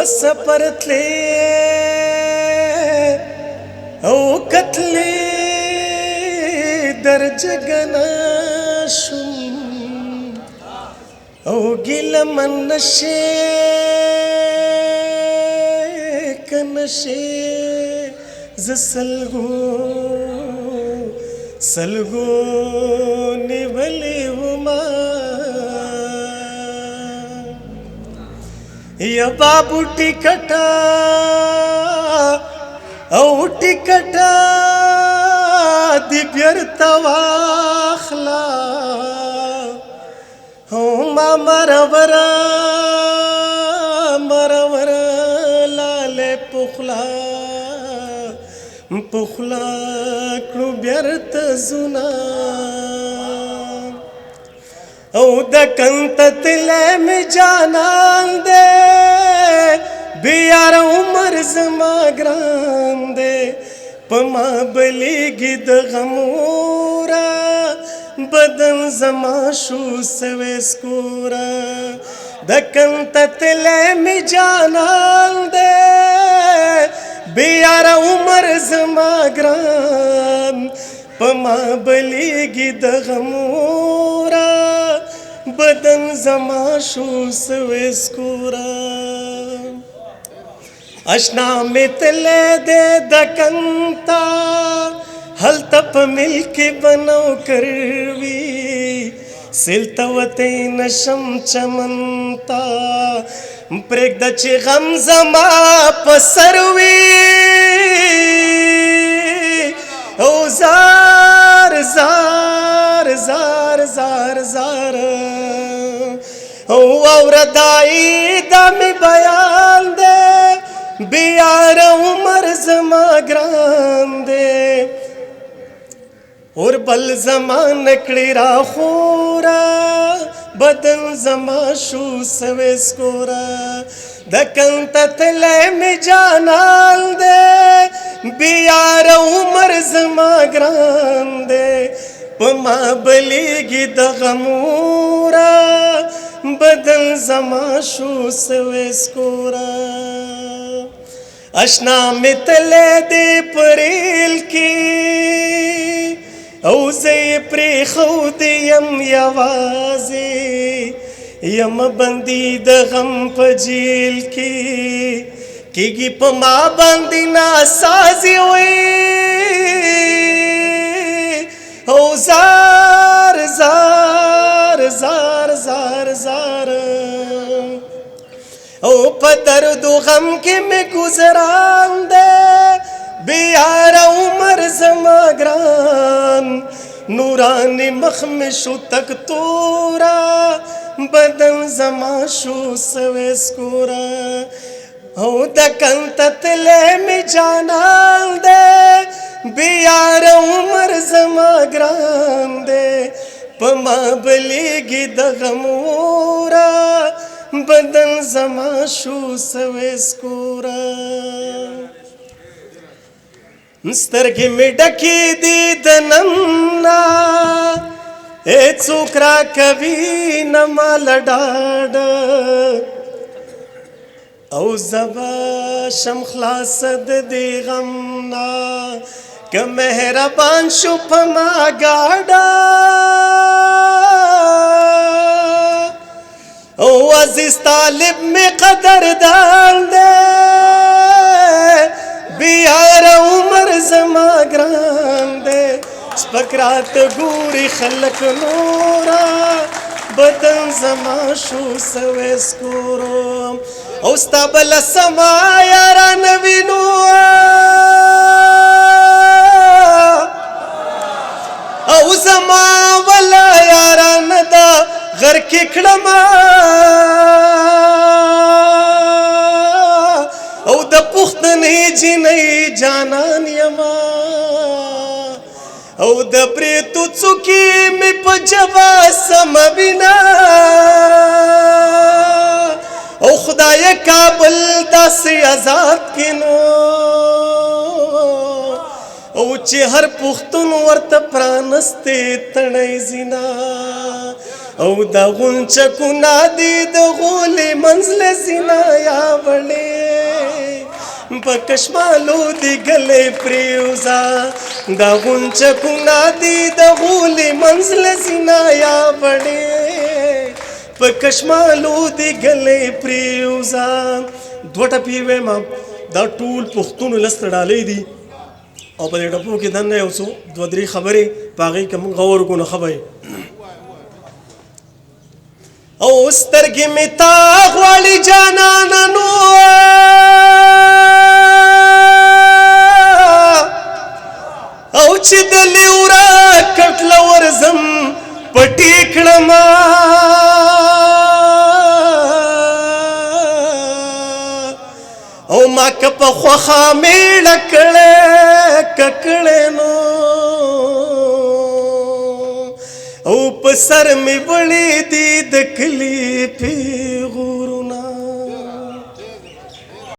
سفر تلې او کتلې در جګنا شوم او ګیله من نشې کنشې ز سلګو نیولې وما یا بابو ټیکټا او ټیکټا دی بیرته واخلا او ما مرورا لاله پخلا کړو بیرته زونا او د کنت تله می جانان دے بیار عمر زما ګران دے پما بلیږي د غمورا بدن زما شو سویس کورا د کنت تله می جانان دے بیار عمر زما ګران پما بلیږي د غمورا بدن زما شو سویس کورا اشنا متلے دے دکنتا حل تپ مل کے بنو کروی سلتوتے نشم چمنتا پریک دچ غم زما پسروی او زار زار زار زار زار او اوردائی دامی بیان دے بیار عمر زما گران دے اور بل زمان نکڑی را خورا بدن زما شو سویس کورا دکن تتلے می جانان دے بیار عمر زما گران دے پما بلیږي د غمورا بدن زما شو سویس کورا اشنا متلے دے پریل کی او زی پری خود یم یوازی یم بندی د غم پجیل کی گی پما بندی ناسازی وی او زار زار زار زار زار او پا درد و غم کی میں گزران دے بیار عمر زما گران نورانی مخ میں شو تک تورا بدن زما شو سویس کورا او دکن تتلے می جانان دے بیار عمر زما گران دے پما بلیږي د غمورا بدن زما شو سویس کورا سترګې مې ډکې دي د نمنا اے څوک را کوي نه مال ډاډ او زبا شم خلاص د دې غمنا که مهربان شو پما گاڑا او عزیز طالب میں قدردان دے بیار عمر زما گران دے سپکرات گوری خلق نورا بدن زما شو سویس کورو او ستا بلا سما یارا نوینو او زما ولا یاران دا غر کی کړما او د پښتنې جنې جانان یما او د پریتو څوکې مې په جوا سم بنا او خدای کابل داسې آزاد کینو او چې هر پښتون ورته پرانستې تڼۍ زینا او دا غونچکو نادي د غولې منزل زینا یا وړې پکشمالو دی گلے پریوزا دا غنچ کنا دی دا غولی منزل زنایا بڑے پکشمالو دی گلے پریوزا دوٹا پیوے ما دا ټول پښتون لست ډالې دي او په دې ټپو کې دنه یو څو دوه درې خبرې پاغي کوم غور کو نه خبرې او سترګې می تا غواړي جانانا نو او چې د لیورا کټل ورزم پټی کړم او ما کپ خوخه میړه کړه ککړه نو او په سر می وړې دي د کلی پیغو